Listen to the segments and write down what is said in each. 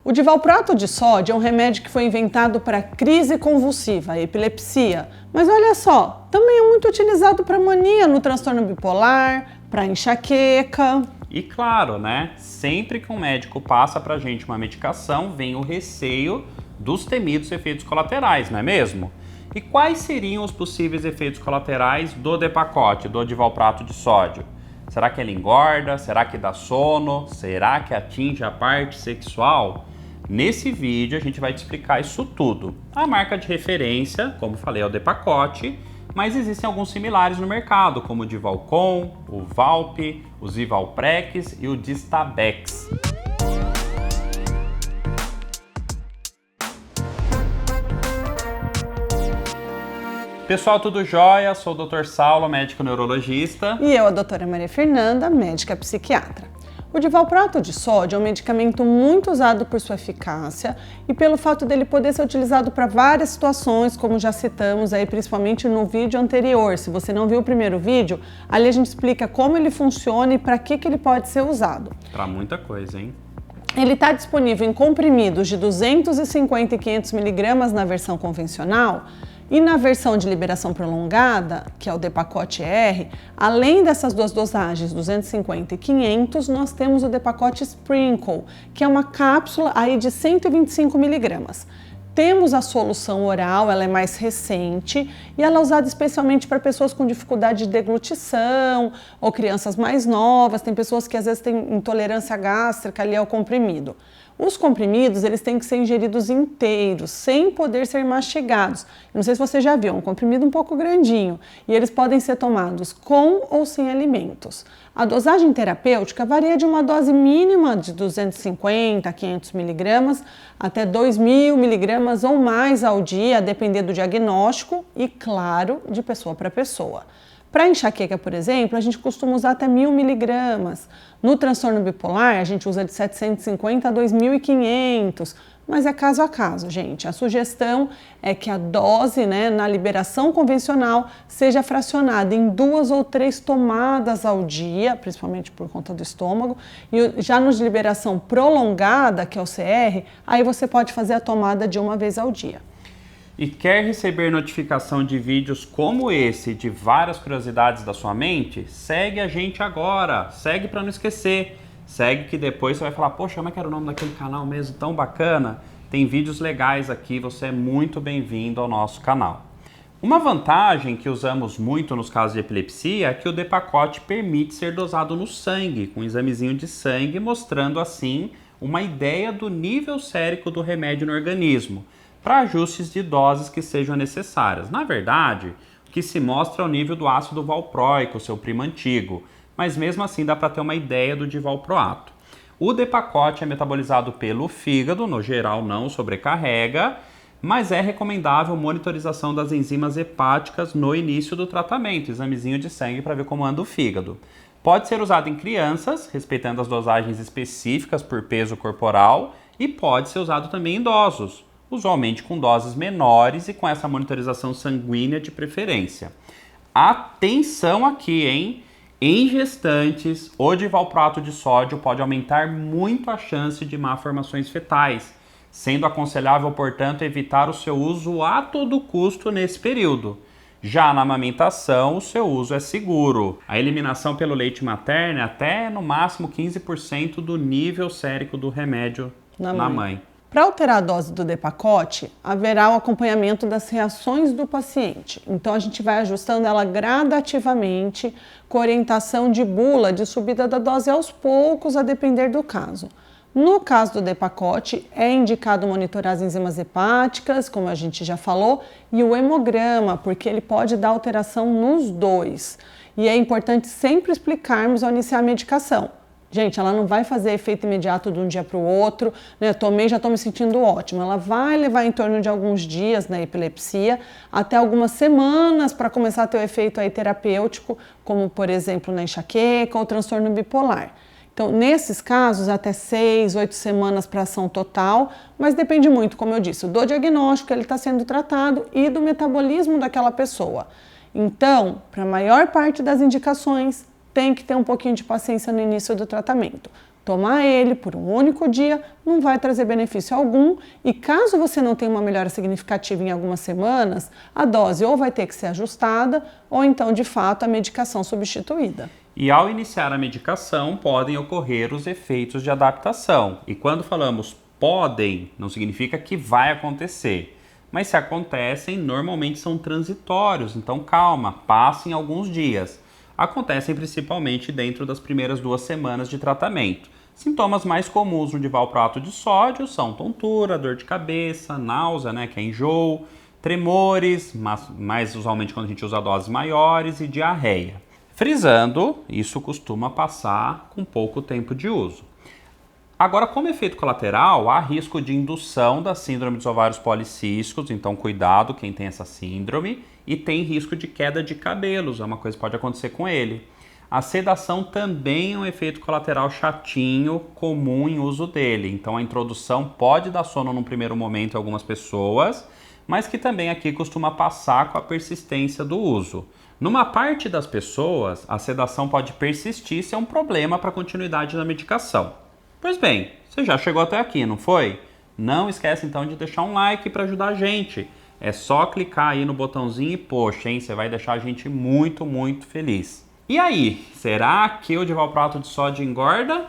O divalproato de sódio é um remédio que foi inventado para crise convulsiva, epilepsia, mas olha só, também é muito utilizado para mania no transtorno bipolar, para enxaqueca. E claro, né? Sempre que um médico passa pra gente uma medicação, vem o receio dos temidos efeitos colaterais, não é mesmo? E quais seriam os possíveis efeitos colaterais do Depakote, do divalproato de sódio? Será que ele engorda? Será que dá sono? Será que atinge a parte sexual? Nesse vídeo a gente vai te explicar isso tudo. A marca de referência, como falei, é o Depakote, mas existem alguns similares no mercado, como o Divalcon, o Valp, o Zivalprex e o Distabex. Pessoal, tudo jóia? Sou o Dr. Saulo, médico neurologista. E eu, a doutora Maria Fernanda, médica psiquiatra. O divalproato de sódio é um medicamento muito usado por sua eficácia e pelo fato dele poder ser utilizado para várias situações, como já citamos aí principalmente no vídeo anterior. Se você não viu o primeiro vídeo, ali a gente explica como ele funciona e para que ele pode ser usado. Para muita coisa, hein? Ele está disponível em comprimidos de 250 e 500 miligramas na versão convencional. E na versão de liberação prolongada, que é o Depakote R, além dessas duas dosagens, 250 e 500, nós temos o Depakote Sprinkle, que é uma cápsula aí de 125 miligramas. Temos a solução oral, ela é mais recente e ela é usada especialmente para pessoas com dificuldade de deglutição ou crianças mais novas, tem pessoas que às vezes têm intolerância gástrica ali ao comprimido. Os comprimidos, eles têm que ser ingeridos inteiros, sem poder ser mastigados. Não sei se você já viu, é um comprimido um pouco grandinho e eles podem ser tomados com ou sem alimentos. A dosagem terapêutica varia de uma dose mínima de 250 a 500 miligramas até 2.000 miligramas ou mais ao dia, a depender do diagnóstico e, claro, de pessoa para pessoa. Para enxaqueca, por exemplo, a gente costuma usar até 1.000 miligramas. No transtorno bipolar, a gente usa de 750 a 2.500, mas é caso a caso, gente. A sugestão é que a dose, na liberação convencional, seja fracionada em 2 ou 3 tomadas ao dia, principalmente por conta do estômago. E já no de liberação prolongada, que é o CR, aí você pode fazer a tomada de uma vez ao dia. E quer receber notificação de vídeos como esse, de várias curiosidades da sua mente? Segue a gente agora, segue para não esquecer. Segue que depois você vai falar, poxa, como é que era o nome daquele canal mesmo, tão bacana? Tem vídeos legais aqui, você é muito bem-vindo ao nosso canal. Uma vantagem que usamos muito nos casos de epilepsia é que o Depakote permite ser dosado no sangue, com um examezinho de sangue, mostrando assim uma ideia do nível sérico do remédio no organismo, para ajustes de doses que sejam necessárias. Na verdade, o que se mostra é o nível do ácido valproico, seu primo antigo, mas mesmo assim dá para ter uma ideia do divalproato. O Depakote é metabolizado pelo fígado, no geral não sobrecarrega, mas é recomendável monitorização das enzimas hepáticas no início do tratamento, examezinho de sangue para ver como anda o fígado. Pode ser usado em crianças, respeitando as dosagens específicas por peso corporal, e pode ser usado também em idosos, usualmente com doses menores e com essa monitorização sanguínea de preferência. Atenção aqui, hein? Em gestantes, o divalproato de sódio pode aumentar muito a chance de malformações fetais, sendo aconselhável, portanto, evitar o seu uso a todo custo nesse período. Já na amamentação, o seu uso é seguro. A eliminação pelo leite materno é até no máximo 15% do nível sérico do remédio na mãe. Para alterar a dose do Depakote, haverá o acompanhamento das reações do paciente. Então, a gente vai ajustando ela gradativamente, com orientação de bula de subida da dose aos poucos, a depender do caso. No caso do Depakote, é indicado monitorar as enzimas hepáticas, como a gente já falou, e o hemograma, porque ele pode dar alteração nos dois. E é importante sempre explicarmos ao iniciar a medicação. Gente, ela não vai fazer efeito imediato de um dia para o outro, tomei, já estou me sentindo ótimo. Ela vai levar em torno de alguns dias na epilepsia, até algumas semanas para começar a ter o efeito aí terapêutico, como por exemplo na enxaqueca ou transtorno bipolar. Então, nesses casos, até 6, 8 semanas para ação total, mas depende muito, como eu disse, do diagnóstico que ele está sendo tratado e do metabolismo daquela pessoa. Então, para a maior parte das indicações, tem que ter um pouquinho de paciência no início do tratamento. Tomar ele por um único dia não vai trazer benefício algum e caso você não tenha uma melhora significativa em algumas semanas, a dose ou vai ter que ser ajustada ou então, de fato, a medicação substituída. E ao iniciar a medicação, podem ocorrer os efeitos de adaptação. E quando falamos podem, não significa que vai acontecer. Mas se acontecem, normalmente são transitórios, então calma, passem alguns dias. Acontecem principalmente dentro das primeiras 2 semanas de tratamento. Sintomas mais comuns no divalproato de sódio são tontura, dor de cabeça, náusea, que é enjoo, tremores, mais usualmente quando a gente usa doses maiores, e diarreia. Frisando, isso costuma passar com pouco tempo de uso. Agora, como efeito colateral, há risco de indução da síndrome dos ovários policísticos, então cuidado quem tem essa síndrome, e tem risco de queda de cabelos, é uma coisa que pode acontecer com ele. A sedação também é um efeito colateral chatinho, comum em uso dele, então a introdução pode dar sono num primeiro momento em algumas pessoas, mas que também aqui costuma passar com a persistência do uso. Numa parte das pessoas, a sedação pode persistir e ser um problema para a continuidade da medicação. Pois bem, você já chegou até aqui, não foi? Não esquece então de deixar um like para ajudar a gente. É só clicar aí no botãozinho e poxa, hein? Você vai deixar a gente muito, muito feliz. E aí, será que o divalproato de sódio engorda?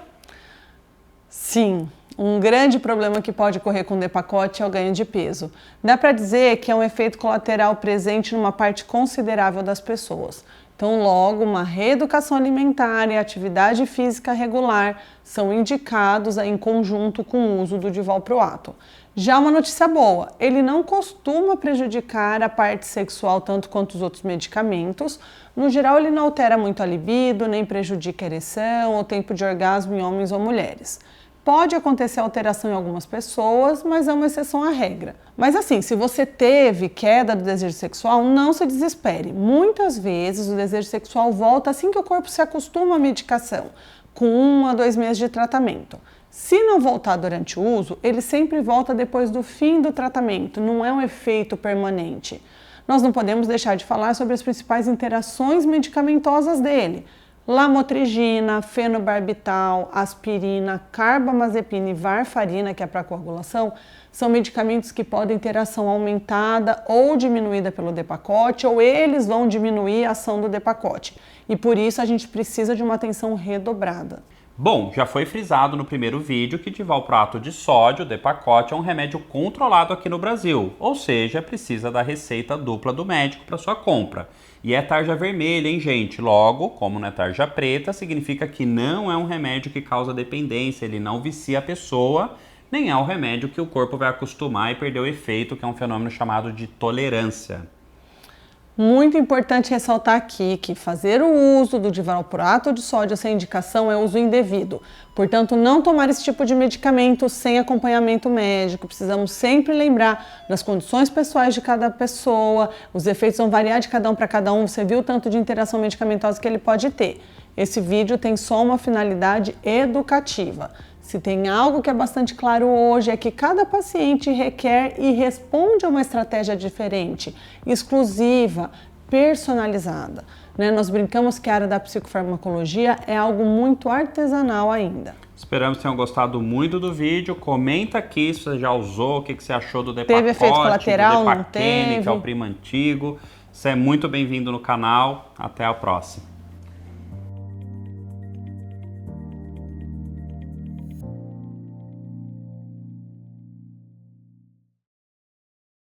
Sim, um grande problema que pode ocorrer com o Depakote é o ganho de peso. Dá para dizer que é um efeito colateral presente numa parte considerável das pessoas. Então, logo, uma reeducação alimentar e atividade física regular são indicados em conjunto com o uso do divalproato. Já uma notícia boa, ele não costuma prejudicar a parte sexual tanto quanto os outros medicamentos. No geral, ele não altera muito a libido, nem prejudica a ereção ou tempo de orgasmo em homens ou mulheres. Pode acontecer alteração em algumas pessoas, mas é uma exceção à regra. Mas assim, se você teve queda do desejo sexual, não se desespere. Muitas vezes o desejo sexual volta assim que o corpo se acostuma à medicação, com 1 a 2 meses de tratamento. Se não voltar durante o uso, ele sempre volta depois do fim do tratamento, não é um efeito permanente. Nós não podemos deixar de falar sobre as principais interações medicamentosas dele. Lamotrigina, fenobarbital, aspirina, carbamazepina e varfarina, que é para coagulação, são medicamentos que podem ter ação aumentada ou diminuída pelo Depakote, ou eles vão diminuir a ação do Depakote. E por isso a gente precisa de uma atenção redobrada. Bom, já foi frisado no primeiro vídeo que divalproato de sódio, Depakote, é um remédio controlado aqui no Brasil, ou seja, precisa da receita dupla do médico para sua compra. E é tarja vermelha, hein, gente? Logo, como não é tarja preta, significa que não é um remédio que causa dependência, ele não vicia a pessoa, nem é um remédio que o corpo vai acostumar e perder o efeito, que é um fenômeno chamado de tolerância. Muito importante ressaltar aqui que fazer o uso do divalproato de sódio sem indicação é uso indevido. Portanto, não tomar esse tipo de medicamento sem acompanhamento médico. Precisamos sempre lembrar das condições pessoais de cada pessoa, os efeitos vão variar de cada um para cada um. Você viu o tanto de interação medicamentosa que ele pode ter. Esse vídeo tem só uma finalidade educativa. Se tem algo que é bastante claro hoje é que cada paciente requer e responde a uma estratégia diferente, exclusiva, personalizada. Nós brincamos que a área da psicofarmacologia é algo muito artesanal ainda. Esperamos que tenham gostado muito do vídeo. Comenta aqui se você já usou, o que você achou do Depakote, teve efeito colateral, do Depakene, não teve? que é o primo antigo. Você é muito bem-vindo no canal. Até a próxima.